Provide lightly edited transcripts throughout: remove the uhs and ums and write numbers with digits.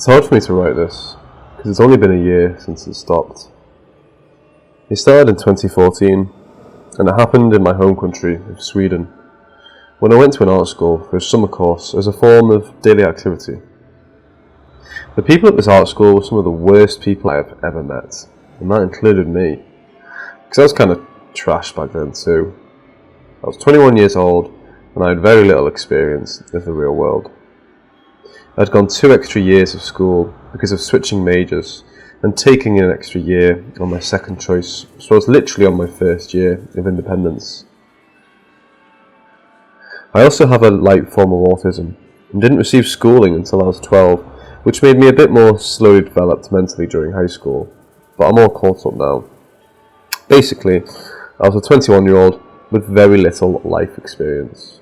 It's hard for me to write this, because it's only been a year since it stopped. It started in 2014, and it happened in my home country of Sweden, when I went to an art school for a summer course as a form of daily activity. The people at this art school were some of the worst people I have ever met, and that included me, because I was kind of trash back then too. I was 21 years old, and I had very little experience of the real world. I'd gone 2 extra years of school because of switching majors and taking an extra year on my second choice, so I was literally on my first year of independence. I also have a light form of autism and didn't receive schooling until I was 12, which made me a bit more slowly developed mentally during high school, but I'm all caught up now. Basically, I was a 21-year-old with very little life experience.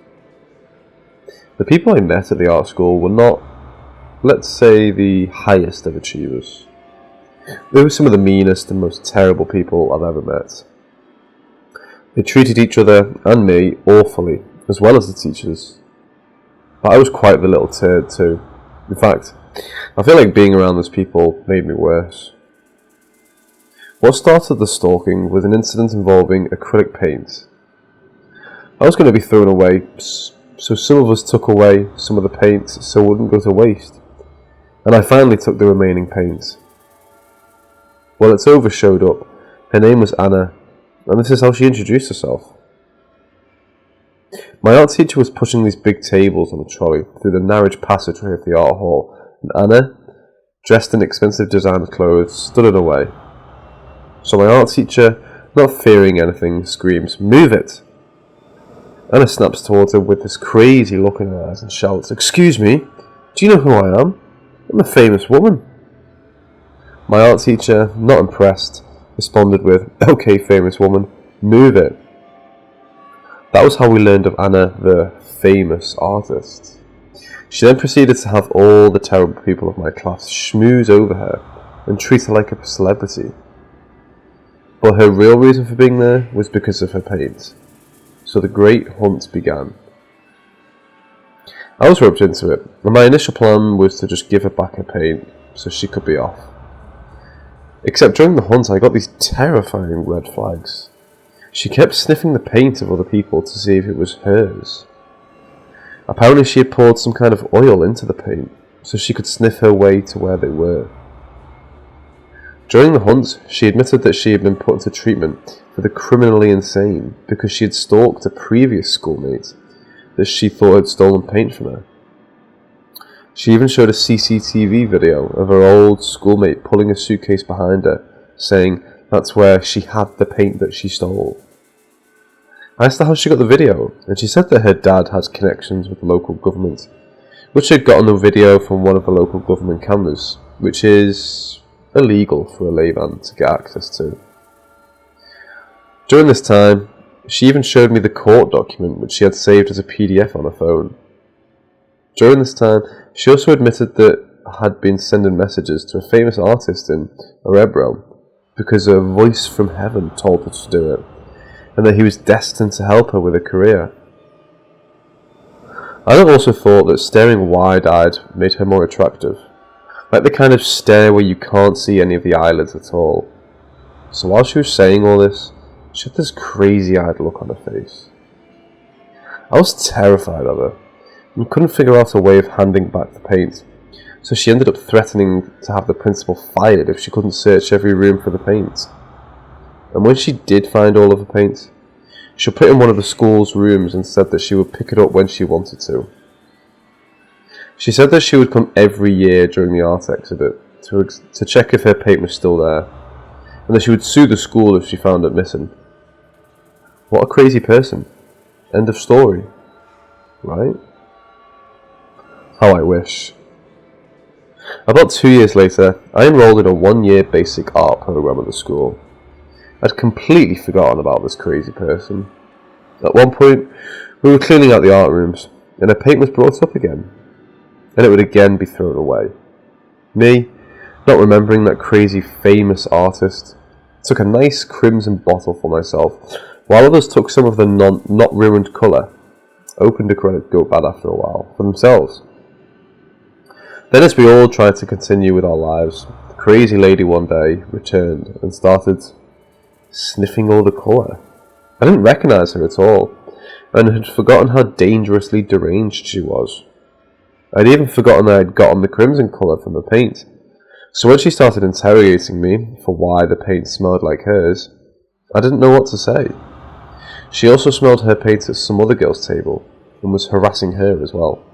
The people I met at the art school were not, let's say, the highest of achievers. They were some of the meanest and most terrible people I've ever met. They treated each other and me awfully, as well as the teachers. But I was quite the little turd too. In fact, I feel like being around those people made me worse. What started the stalking was an incident involving acrylic paint. I was going to be thrown away, so some of us took away some of the paint so it wouldn't go to waste. And I finally took the remaining paint. Well, its over showed up. Her name was Anna, and this is how she introduced herself. My art teacher was pushing these big tables on a trolley through the narrow passageway of the art hall, and Anna, dressed in expensive designer clothes, stood in her way. So my art teacher, not fearing anything, screams, "Move it!" Anna snaps towards her with this crazy look in her eyes and shouts, "Excuse me, do you know who I am? I'm a famous woman." My art teacher, not impressed, responded with, "Okay, famous woman, move it." That was how we learned of Anna, the famous artist. She then proceeded to have all the terrible people of my class schmooze over her and treat her like a celebrity. But her real reason for being there was because of her paint. So the great hunt began. I was roped into it, and my initial plan was to just give her back her paint so she could be off. Except during the hunt I got these terrifying red flags. She kept sniffing the paint of other people to see if it was hers. Apparently she had poured some kind of oil into the paint so she could sniff her way to where they were. During the hunt, she admitted that she had been put into treatment for the criminally insane because she had stalked a previous schoolmate that she thought had stolen paint from her. She even showed a CCTV video of her old schoolmate pulling a suitcase behind her, saying that's where she had the paint that she stole. I asked her how she got the video, and she said that her dad has connections with the local government, which had gotten the video from one of the local government cameras, which is illegal for a layman to get access to. During this time, she even showed me the court document which she had saved as a PDF on her phone. During this time, she also admitted that I had been sending messages to a famous artist in Örebro because a voice from heaven told her to do it, and that he was destined to help her with her career. I have also thought that staring wide-eyed made her more attractive, like the kind of stare where you can't see any of the eyelids at all. So while she was saying all this, she had this crazy-eyed look on her face. I was terrified of her, and couldn't figure out a way of handing back the paint, so she ended up threatening to have the principal fired if she couldn't search every room for the paint. And when she did find all of the paint, she put it in one of the school's rooms and said that she would pick it up when she wanted to. She said that she would come every year during the art exhibit to check if her paint was still there, and that she would sue the school if she found it missing. What a crazy person. End of story. Right? How I wish. About 2 years later, I enrolled in a 1-year basic art program at the school. I'd completely forgotten about this crazy person. At one point, we were cleaning out the art rooms, and her paint was brought up again, and it would again be thrown away. Me, not remembering that crazy famous artist, took a nice crimson bottle for myself, while others took some of the not ruined colour, hoping to credit go bad after a while, for themselves. Then, as we all tried to continue with our lives, the crazy lady one day returned and started sniffing all the colour. I didn't recognise her at all, and had forgotten how dangerously deranged she was. I'd even forgotten that I'd gotten the crimson colour from the paint. So when she started interrogating me for why the paint smelled like hers, I didn't know what to say. She also smelled her paint at some other girl's table, and was harassing her as well.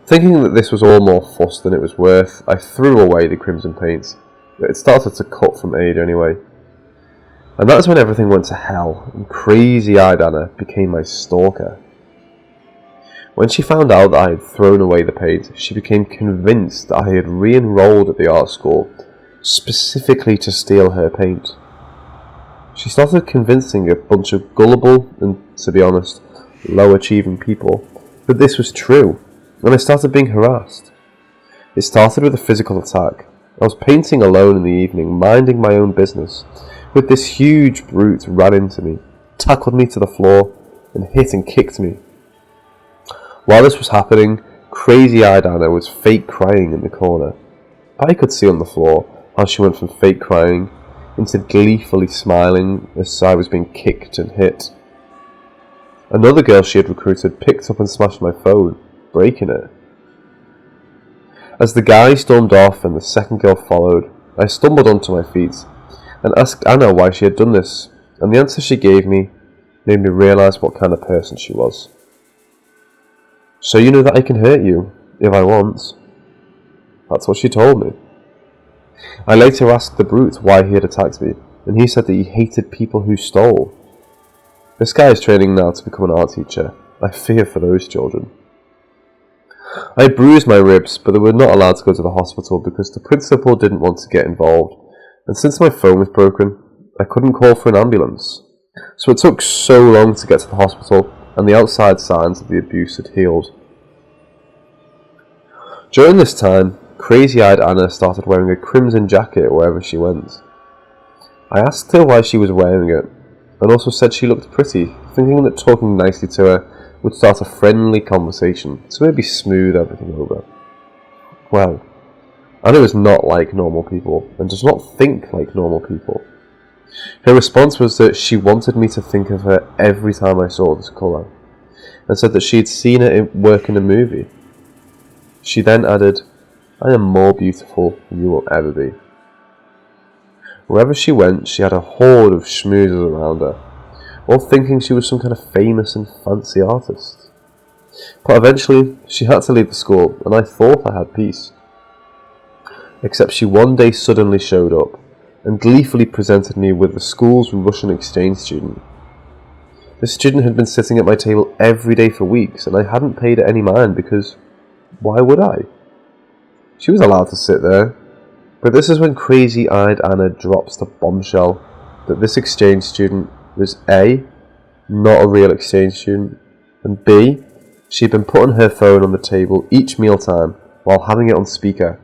Thinking that this was all more fuss than it was worth, I threw away the crimson paint. It started to cut from Ada anyway. And that's when everything went to hell, and crazy-eyed Anna became my stalker. When she found out that I had thrown away the paint, she became convinced that I had re-enrolled at the art school, specifically to steal her paint. She started convincing a bunch of gullible and, to be honest, low-achieving people that this was true, and I started being harassed. It started with a physical attack. I was painting alone in the evening, minding my own business, when this huge brute ran into me, tackled me to the floor, and hit and kicked me. While this was happening, crazy-eyed Anna was fake crying in the corner. I could see on the floor how she went from fake crying into gleefully smiling as I was being kicked and hit. Another girl she had recruited picked up and smashed my phone, breaking it. As the guy stormed off and the second girl followed, I stumbled onto my feet and asked Anna why she had done this, and the answer she gave me made me realise what kind of person she was. "So you know that I can hurt you, if I want." That's what she told me. I later asked the brute why he had attacked me, and he said that he hated people who stole. This guy is training now to become an art teacher. I fear for those children. I bruised my ribs, but they were not allowed to go to the hospital because the principal didn't want to get involved, and since my phone was broken, I couldn't call for an ambulance. So it took so long to get to the hospital, and the outside signs of the abuse had healed. During this time, crazy-eyed Anna started wearing a crimson jacket wherever she went. I asked her why she was wearing it, and also said she looked pretty, thinking that talking nicely to her would start a friendly conversation, to maybe smooth everything over. Well, Anna is not like normal people, and does not think like normal people. Her response was that she wanted me to think of her every time I saw this colour, and said that she had seen it work in a movie. She then added, "I am more beautiful than you will ever be." Wherever she went, she had a horde of schmoozers around her, all thinking she was some kind of famous and fancy artist. But eventually, she had to leave the school, and I thought I had peace. Except she one day suddenly showed up, and gleefully presented me with the school's Russian exchange student. This student had been sitting at my table every day for weeks, and I hadn't paid it any mind because, why would I? She was allowed to sit there, but this is when crazy-eyed Anna drops the bombshell that this exchange student was A, not a real exchange student, and B, she'd been putting her phone on the table each mealtime while having it on speaker,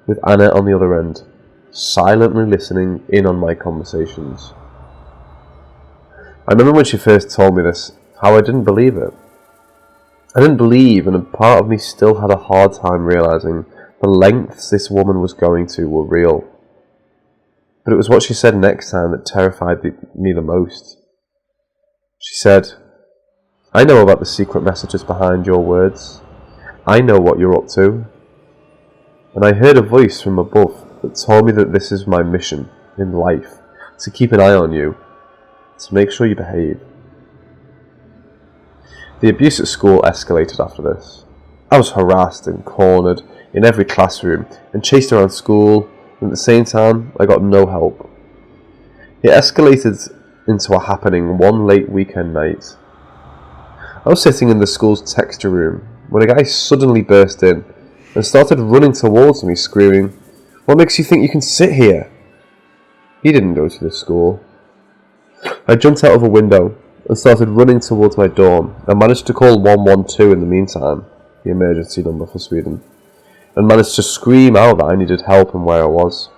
with Anna on the other end, silently listening in on my conversations. I remember when she first told me this, how I didn't believe it. I didn't believe, and a part of me still had a hard time realising the lengths this woman was going to were real. But it was what she said next time that terrified me the most. She said, "I know about the secret messages behind your words. I know what you're up to. And I heard a voice from above that told me that this is my mission in life, to keep an eye on you, to make sure you behave." The abuse at school escalated after this. I was harassed and cornered in every classroom and chased around school, and at the same time I got no help. It escalated into a happening one late weekend night. I was sitting in the school's texture room when a guy suddenly burst in and started running towards me screaming, "What makes you think you can sit here?" He didn't go to this school. I jumped out of a window and started running towards my dorm and managed to call 112 in the meantime, the emergency number for Sweden, and managed to scream out that I needed help and where I was.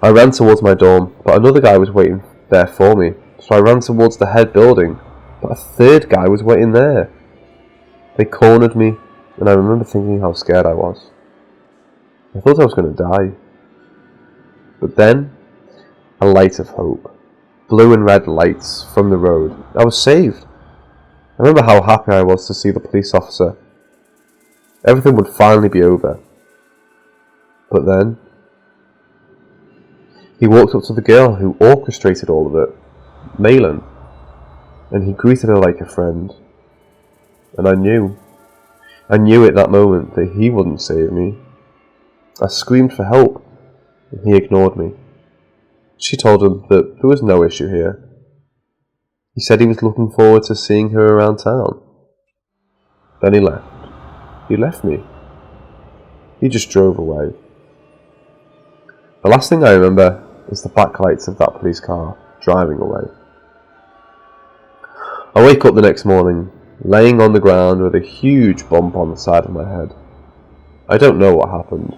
I ran towards my dorm, but another guy was waiting there for me, so I ran towards the head building, but a third guy was waiting there. They cornered me, and I remember thinking how scared I was. I thought I was going to die. But then, a light of hope. Blue and red lights from the road. I was saved. I remember how happy I was to see the police officer. Everything would finally be over. But then, he walked up to the girl who orchestrated all of it, Malin, and he greeted her like a friend. And I knew at that moment that he wouldn't save me. I screamed for help, and he ignored me. She told him that there was no issue here. He said he was looking forward to seeing her around town. Then he left. He left me. He just drove away. The last thing I remember is the backlights of that police car driving away. I wake up the next morning, laying on the ground with a huge bump on the side of my head. I don't know what happened.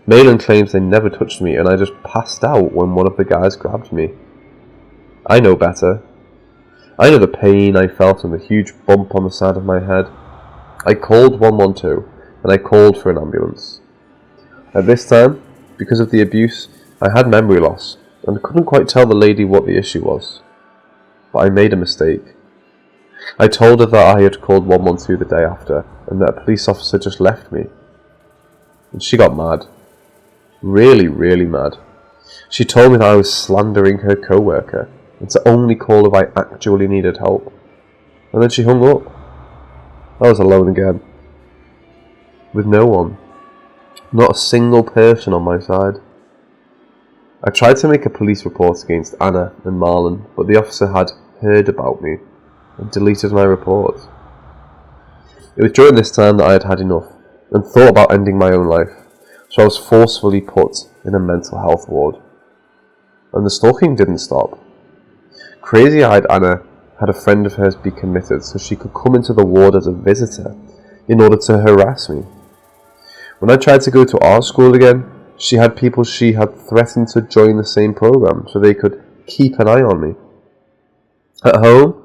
Malin claims they never touched me and I just passed out when one of the guys grabbed me. I know better. I know the pain I felt and the huge bump on the side of my head. I called 112 and I called for an ambulance. At this time, because of the abuse, I had memory loss and couldn't quite tell the lady what the issue was. But I made a mistake. I told her that I had called 112 the day after and that a police officer just left me. And she got mad. Really, really mad. She told me that I was slandering her co-worker and to only call if I actually needed help. And then she hung up. I was alone again. With no one. Not a single person on my side. I tried to make a police report against Anna and Marlon, but the officer had heard about me and deleted my report. It was during this time that I had had enough and thought about ending my own life, so I was forcefully put in a mental health ward. And the stalking didn't stop. Crazy-eyed Anna had a friend of hers be committed so she could come into the ward as a visitor in order to harass me. When I tried to go to our school again, she had people she had threatened to join the same program so they could keep an eye on me. At home,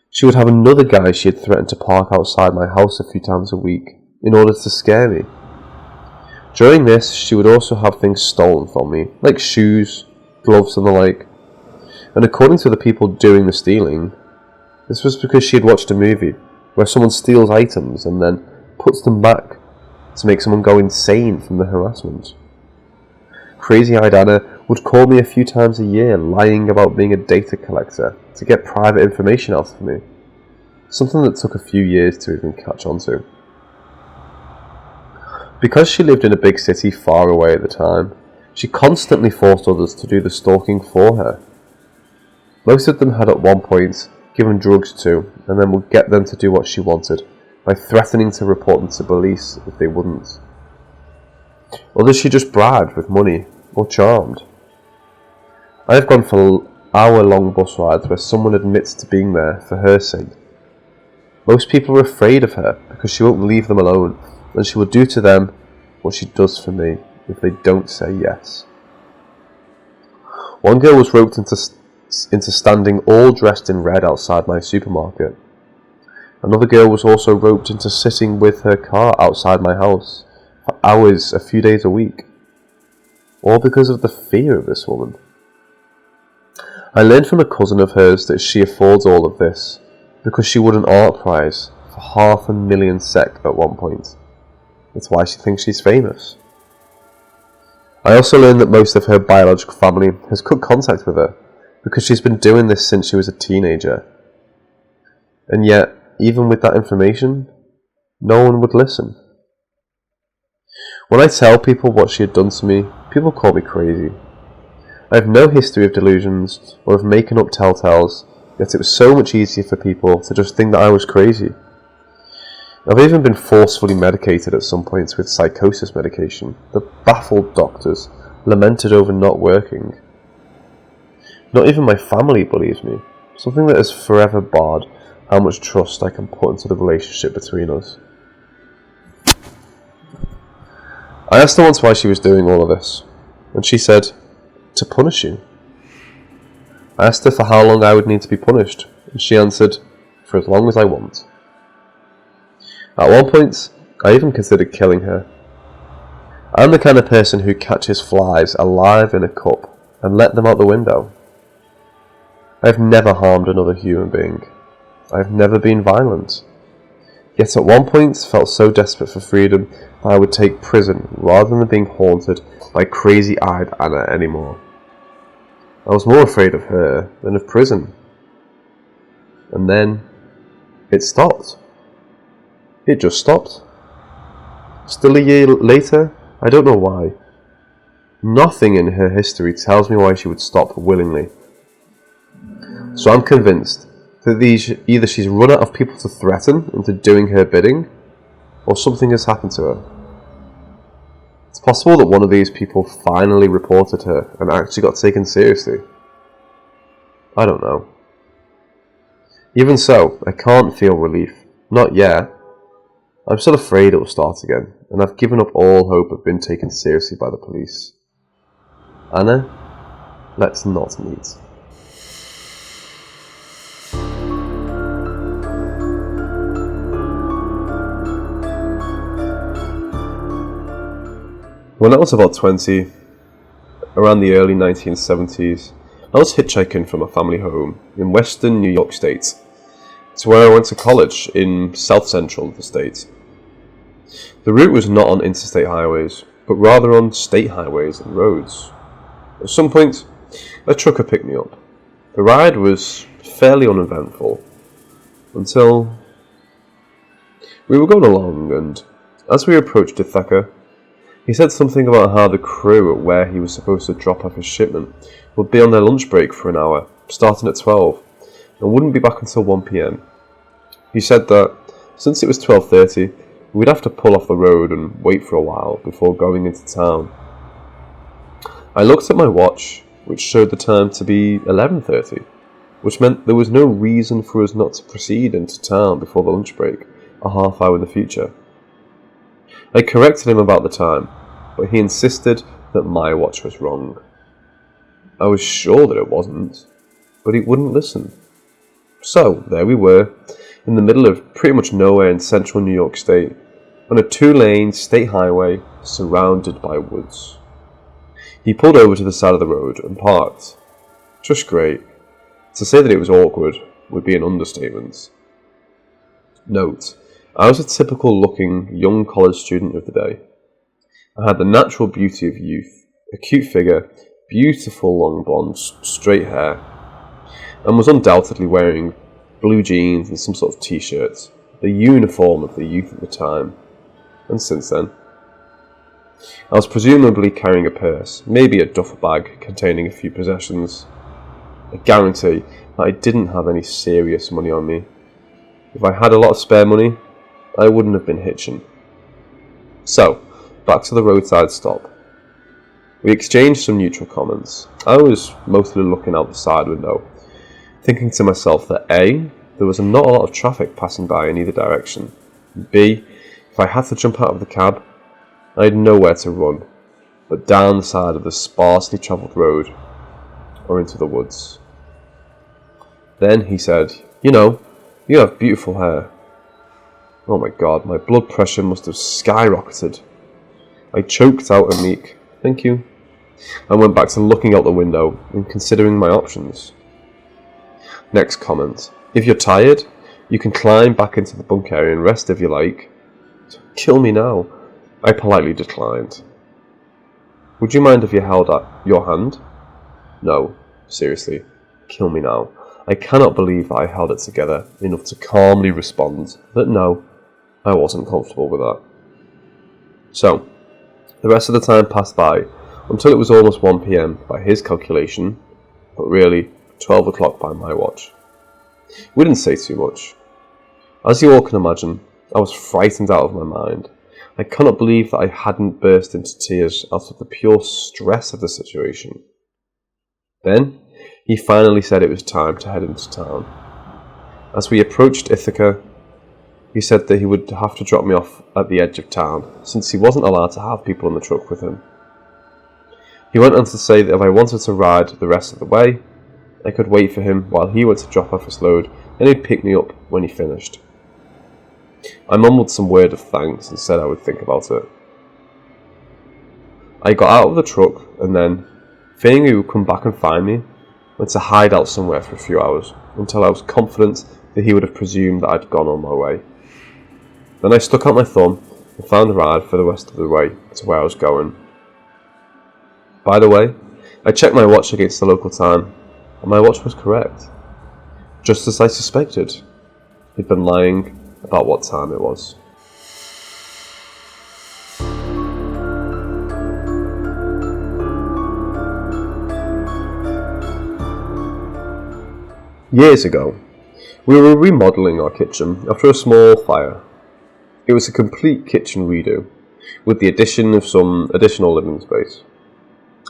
she would have another guy she had threatened to park outside my house a few times a week in order to scare me. During this, she would also have things stolen from me, like shoes, gloves and the like. And according to the people doing the stealing, this was because she had watched a movie where someone steals items and then puts them back to make someone go insane from the harassment. Crazy-eyed Anna would call me a few times a year lying about being a data collector to get private information out of me, something that took a few years to even catch on to. Because she lived in a big city far away at the time, she constantly forced others to do the stalking for her. Most of them had at one point given drugs to and then would get them to do what she wanted by threatening to report them to police if they wouldn't. Others she just bribed with money or charmed. I have gone for hour-long bus rides where someone admits to being there for her sake. Most people are afraid of her because she won't leave them alone, and she will do to them what she does for me if they don't say yes. One girl was roped into standing all dressed in red outside my supermarket. Another girl was also roped into sitting with her car outside my house for hours a few days a week. All because of the fear of this woman. I learned from a cousin of hers that she affords all of this because she won an art prize for 500,000 SEK at one point. That's why she thinks she's famous. I also learned that most of her biological family has cut contact with her because she's been doing this since she was a teenager. And yet, even with that information, no one would listen. When I tell people what she had done to me, people call me crazy. I have no history of delusions or of making up telltales, yet it was so much easier for people to just think that I was crazy. I've even been forcefully medicated at some points with psychosis medication that baffled doctors lamented over not working. Not even my family believes me, something that has forever barred how much trust I can put into the relationship between us. I asked her once why she was doing all of this, and she said, to punish you. I asked her for how long I would need to be punished, and she answered, for as long as I want. At one point, I even considered killing her. I'm the kind of person who catches flies alive in a cup and let them out the window. I've never harmed another human being. I've never been violent. Yet at one point felt so desperate for freedom that I would take prison rather than being haunted by crazy-eyed Anna anymore. I was more afraid of her than of prison. And then it stopped. It just stopped. Still a year later, I don't know why. Nothing in her history tells me why she would stop willingly. So I'm convinced that either she's run out of people to threaten into doing her bidding, or something has happened to her. It's possible that one of these people finally reported her and actually got taken seriously. I don't know. Even so, I can't feel relief. Not yet. I'm still afraid it will start again, and I've given up all hope of being taken seriously by the police. Anna, let's not meet. When I was about 20, around the early 1970s, I was hitchhiking from a family home in western New York State to where I went to college in south central of the state. The route was not on interstate highways, but rather on state highways and roads. At some point, a trucker picked me up. The ride was fairly uneventful until we were going along, and as we approached Ithaca, he said something about how the crew at where he was supposed to drop off his shipment would be on their lunch break for an hour, starting at 12, and wouldn't be back until 1 PM. He said that, since it was 12:30, we'd have to pull off the road and wait for a while before going into town. I looked at my watch, which showed the time to be 11:30, which meant there was no reason for us not to proceed into town before the lunch break, a half hour in the future. I corrected him about the time, but he insisted that my watch was wrong. I was sure that it wasn't, but he wouldn't listen. So, there we were, in the middle of pretty much nowhere in central New York State, on a 2-lane state highway surrounded by woods. He pulled over to the side of the road and parked. Just great. To say that it was awkward would be an understatement. Note, I was a typical-looking young college student of the day. I had the natural beauty of youth, a cute figure, beautiful long blonde, straight hair, and was undoubtedly wearing blue jeans and some sort of t-shirt, the uniform of the youth at the time, and since then. I was presumably carrying a purse, maybe a duffel bag containing a few possessions. I guarantee that I didn't have any serious money on me. If I had a lot of spare money, I wouldn't have been hitching. So, back to the roadside stop. We exchanged some neutral comments. I was mostly looking out the side window, thinking to myself that A, there was not a lot of traffic passing by in either direction, and B, if I had to jump out of the cab, I had nowhere to run, but down the side of the sparsely travelled road, or into the woods. Then he said, "You know, you have beautiful hair." Oh my god, my blood pressure must have skyrocketed. I choked out a meek, "Thank you," and went back to looking out the window and considering my options. Next comment. "If you're tired, you can climb back into the bunk area and rest if you like." "Kill me now." I politely declined. "Would you mind if you held out your hand?" "No, seriously, kill me now." I cannot believe that I held it together enough to calmly respond that no, I wasn't comfortable with that. So, the rest of the time passed by until it was almost 1 PM by his calculation, but really 12 o'clock by my watch. We didn't say too much. As you all can imagine, I was frightened out of my mind. I cannot believe that I hadn't burst into tears out of the pure stress of the situation. Then, he finally said it was time to head into town. As we approached Ithaca, he said that he would have to drop me off at the edge of town, since he wasn't allowed to have people in the truck with him. He went on to say that if I wanted to ride the rest of the way, I could wait for him while he went to drop off his load, and he'd pick me up when he finished. I mumbled some word of thanks and said I would think about it. I got out of the truck and then, fearing he would come back and find me, went to hide out somewhere for a few hours until I was confident that he would have presumed that I'd gone on my way. Then I stuck out my thumb and found a ride for the rest of the way to where I was going. By the way, I checked my watch against the local time, and my watch was correct. Just as I suspected, he'd been lying about what time it was. Years ago, we were remodelling our kitchen after a small fire. It was a complete kitchen redo, with the addition of some additional living space.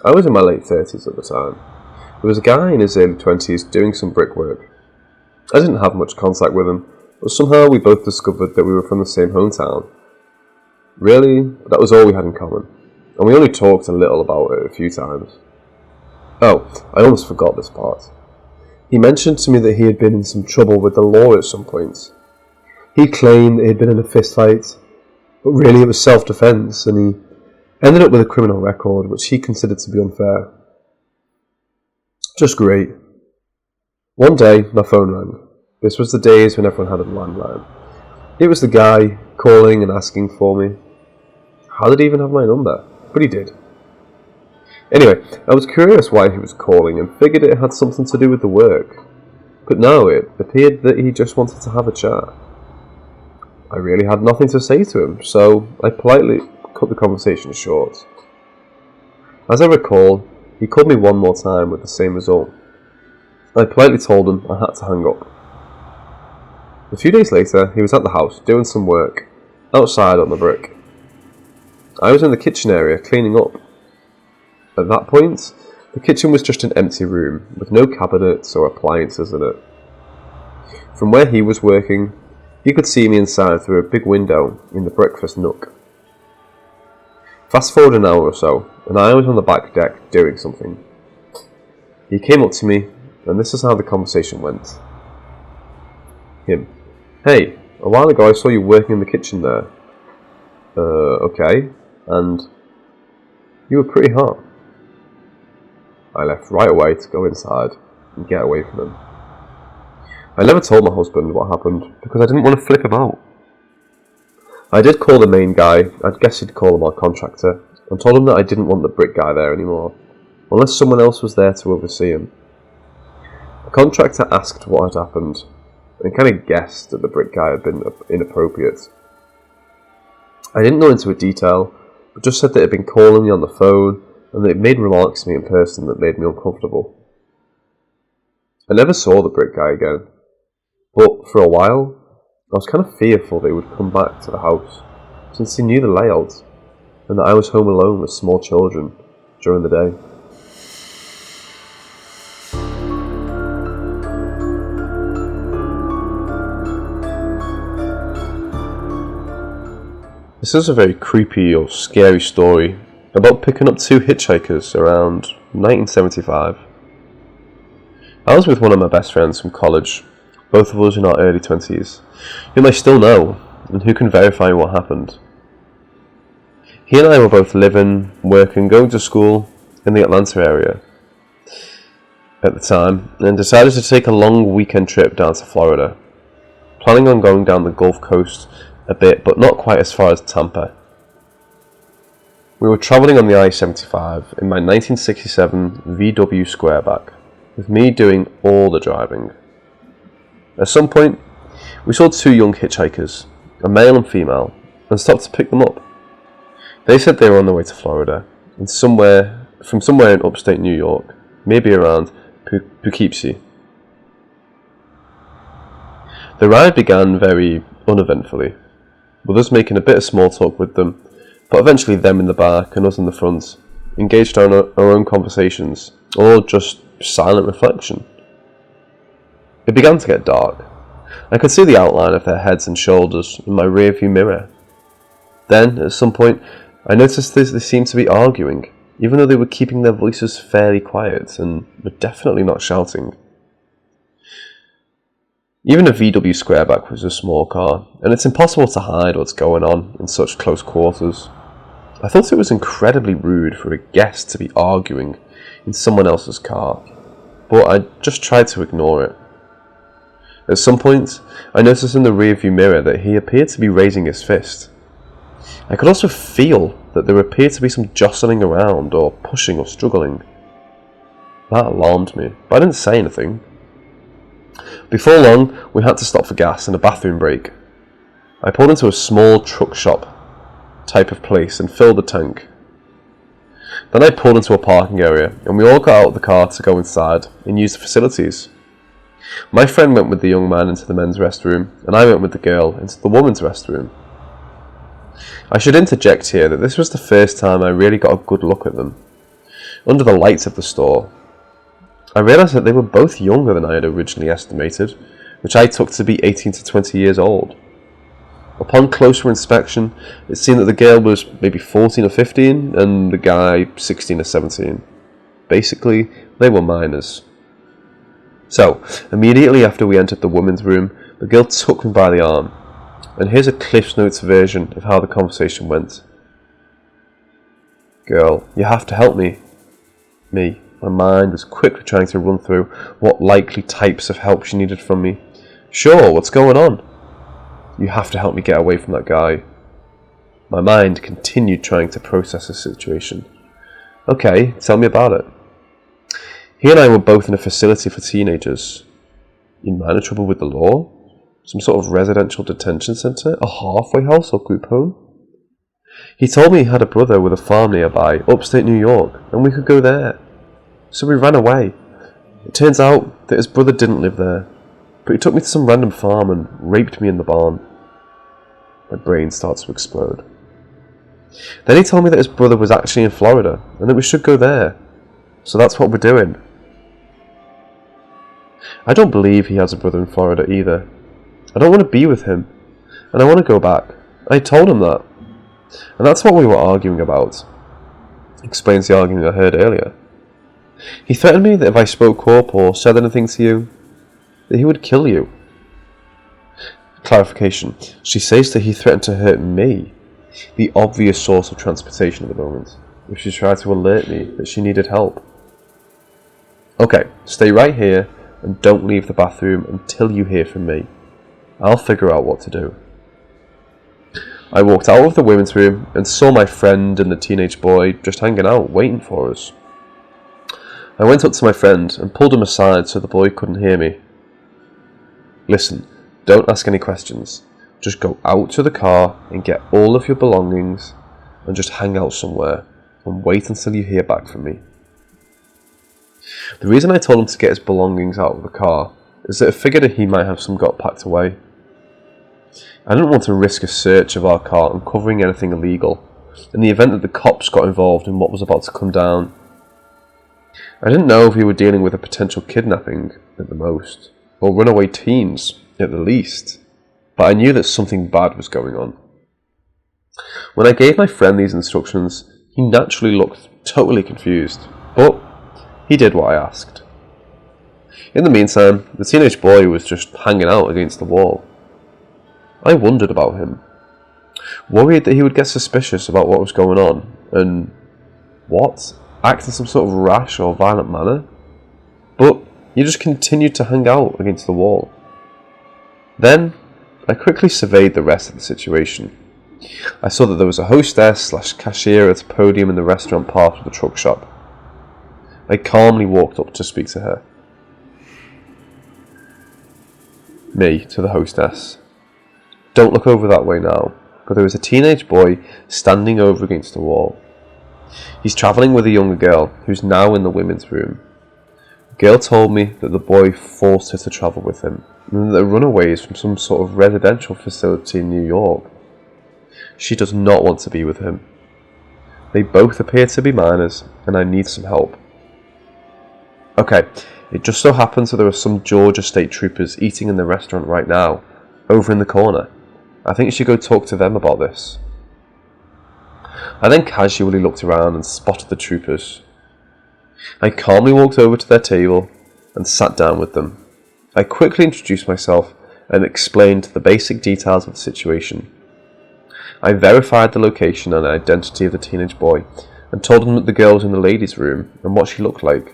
I was in my late 30s at the time. There was a guy in his early 20s doing some brickwork. I didn't have much contact with him, but somehow we both discovered that we were from the same hometown. Really, that was all we had in common, and we only talked a little about it a few times. Oh, I almost forgot this part. He mentioned to me that he had been in some trouble with the law at some point. He claimed that he had been in a fist fight, but really it was self-defense, and he ended up with a criminal record which he considered to be unfair. Just great. One day, my phone rang. This was the days when everyone had a landline. It was the guy calling and asking for me. How did he even have my number? But he did. Anyway, I was curious why he was calling and figured it had something to do with the work. But no, it appeared that he just wanted to have a chat. I really had nothing to say to him, so I politely cut the conversation short. As I recall, he called me one more time with the same result. I politely told him I had to hang up. A few days later, he was at the house doing some work, outside on the brick. I was in the kitchen area cleaning up. At that point, the kitchen was just an empty room, with no cabinets or appliances in it. From where he was working, he could see me inside through a big window in the breakfast nook. Fast forward an hour or so, and I was on the back deck doing something. He came up to me, and this is how the conversation went. Him. Hey, a while ago I saw you working in the kitchen there. Okay, and you were pretty hot. I left right away to go inside and get away from him. I never told my husband what happened because I didn't want to flip him out. I did call the main guy, I'd guess he'd call him our contractor, and told him that I didn't want the brick guy there anymore, unless someone else was there to oversee him. The contractor asked what had happened, and kind of guessed that the brick guy had been inappropriate. I didn't go into detail, but just said that it had been calling me on the phone, and that it made remarks to me in person that made me uncomfortable. I never saw the brick guy again, but for a while, I was kind of fearful that he would come back to the house, since he knew the layout, and that I was home alone with small children during the day. This is a very creepy or scary story about picking up two hitchhikers around 1975. I was with one of my best friends from college, both of us in our early 20s, whom I still know and who can verify what happened. He and I were both living, working, going to school in the Atlanta area at the time, and decided to take a long weekend trip down to Florida, planning on going down the Gulf Coast a bit, but not quite as far as Tampa. We were travelling on the I-75 in my 1967 VW Squareback, with me doing all the driving. At some point, we saw two young hitchhikers, a male and female, and stopped to pick them up. They said they were on their way to Florida, and from somewhere in upstate New York, maybe around Poughkeepsie. The ride began very uneventfully, with us making a bit of small talk with them, but eventually them in the back and us in the front, engaged on our own conversations, or just silent reflection. It began to get dark. I could see the outline of their heads and shoulders in my rearview mirror. Then, at some point, I noticed they seemed to be arguing, even though they were keeping their voices fairly quiet and were definitely not shouting. Even a VW Squareback was a small car, and it's impossible to hide what's going on in such close quarters. I thought it was incredibly rude for a guest to be arguing in someone else's car, but I just tried to ignore it. At some point, I noticed in the rearview mirror that he appeared to be raising his fist. I could also feel that there appeared to be some jostling around or pushing or struggling. That alarmed me, but I didn't say anything. Before long, we had to stop for gas and a bathroom break. I pulled into a small truck shop type of place and filled the tank. Then I pulled into a parking area and we all got out of the car to go inside and use the facilities. My friend went with the young man into the men's restroom and I went with the girl into the women's restroom. I should interject here that this was the first time I really got a good look at them. Under the lights of the store, I realised that they were both younger than I had originally estimated, which I took to be 18 to 20 years old. Upon closer inspection, it seemed that the girl was maybe 14 or 15 and the guy 16 or 17. Basically, they were minors. So, immediately after we entered the women's room, the girl took me by the arm. And here's a Cliff's Notes version of how the conversation went. Girl, you have to help me. Me. My mind was quickly trying to run through what likely types of help she needed from me. Sure, what's going on? You have to help me get away from that guy. My mind continued trying to process the situation. Okay, tell me about it. He and I were both in a facility for teenagers. In minor trouble with the law? Some sort of residential detention centre? A halfway house or group home? He told me he had a brother with a farm nearby, upstate New York, and we could go there. So we ran away. It turns out that his brother didn't live there, but he took me to some random farm and raped me in the barn. My brain starts to explode. Then he told me that his brother was actually in Florida, and that we should go there. So that's what we're doing. I don't believe he has a brother in Florida either. I don't want to be with him, and I want to go back. I told him that. And that's what we were arguing about. Explains the argument I heard earlier. He threatened me that if I spoke up or said anything to you, that he would kill you. Clarification. She says that he threatened to hurt me, the obvious source of transportation at the moment, if she tried to alert me that she needed help. Okay, stay right here and don't leave the bathroom until you hear from me. I'll figure out what to do. I walked out of the women's room and saw my friend and the teenage boy just hanging out, waiting for us. I went up to my friend and pulled him aside so the boy couldn't hear me. Listen, don't ask any questions. Just go out to the car and get all of your belongings and just hang out somewhere and wait until you hear back from me. The reason I told him to get his belongings out of the car is that I figured that he might have some got packed away. I didn't want to risk a search of our car uncovering anything illegal in the event that the cops got involved in what was about to come down. I didn't know if we were dealing with a potential kidnapping at the most, or runaway teens at the least, but I knew that something bad was going on. When I gave my friend these instructions, he naturally looked totally confused, but he did what I asked. In the meantime, the teenage boy was just hanging out against the wall. I wondered about him, worried that he would get suspicious about what was going on, and act in some sort of rash or violent manner, but he just continued to hang out against the wall. Then, I quickly surveyed the rest of the situation. I saw that there was a hostess/cashier at a podium in the restaurant part of the truck shop. I calmly walked up to speak to her. Me, to the hostess. Don't look over that way now, but there was a teenage boy standing over against the wall. He's travelling with a younger girl, who's now in the women's room. The girl told me that the boy forced her to travel with him, and that they're runaways from some sort of residential facility in New York. She does not want to be with him. They both appear to be minors, and I need some help. Okay, it just so happens that there are some Georgia state troopers eating in the restaurant right now, over in the corner. I think you should go talk to them about this. I then casually looked around and spotted the troopers. I calmly walked over to their table and sat down with them. I quickly introduced myself and explained the basic details of the situation. I verified the location and identity of the teenage boy and told him that the girl was in the ladies' room and what she looked like.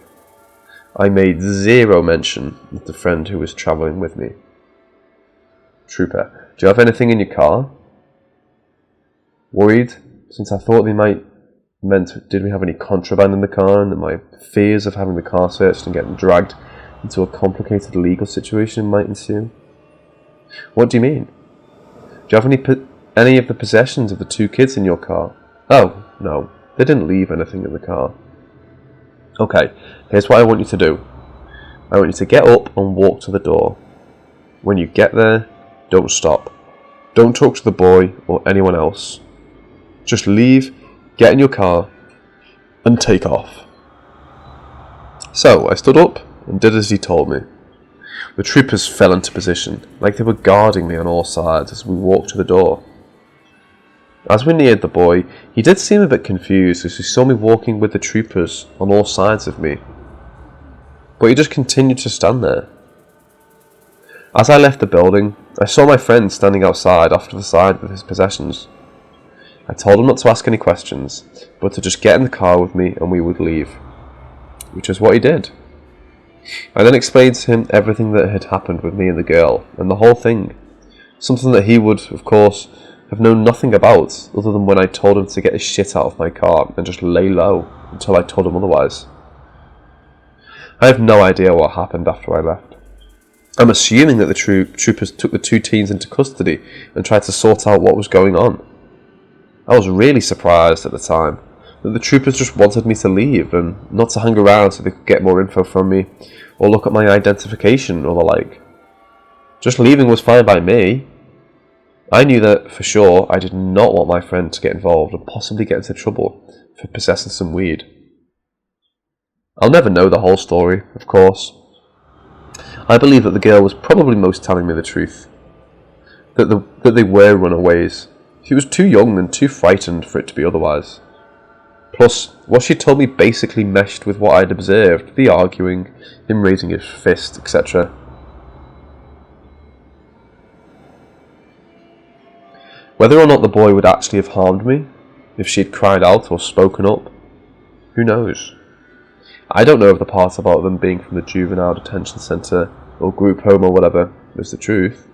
I made zero mention of the friend who was travelling with me. Trooper, do you have anything in your car? Worried, since I thought they meant did we have any contraband in the car, and that my fears of having the car searched and getting dragged into a complicated legal situation might ensue. What do you mean? Do you have any of the possessions of the two kids in your car? Oh, no, they didn't leave anything in the car. Okay, here's what I want you to do. I want you to get up and walk to the door. When you get there, don't stop. Don't talk to the boy or anyone else. Just leave, get in your car, and take off. So I stood up and did as he told me. The troopers fell into position, like they were guarding me on all sides as we walked to the door. As we neared the boy, he did seem a bit confused as he saw me walking with the troopers on all sides of me. But he just continued to stand there. As I left the building, I saw my friend standing outside off to the side with his possessions. I told him not to ask any questions, but to just get in the car with me and we would leave, which is what he did. I then explained to him everything that had happened with me and the girl, and the whole thing, something that he would, of course, have known nothing about, other than when I told him to get his shit out of my car and just lay low until I told him otherwise. I have no idea what happened after I left. I'm assuming that the troopers took the two teens into custody and tried to sort out what was going on. I was really surprised at the time that the troopers just wanted me to leave and not to hang around so they could get more info from me or look at my identification or the like. Just leaving was fine by me. I knew that for sure I did not want my friend to get involved and possibly get into trouble for possessing some weed. I'll never know the whole story, of course. I believe that the girl was probably most telling me the truth, that they were runaways. She was too young and too frightened for it to be otherwise. Plus, what she told me basically meshed with what I'd observed, the arguing, him raising his fist, etc. Whether or not the boy would actually have harmed me, if she had cried out or spoken up, who knows? I don't know if the part about them being from the juvenile detention centre or group home or whatever was the truth.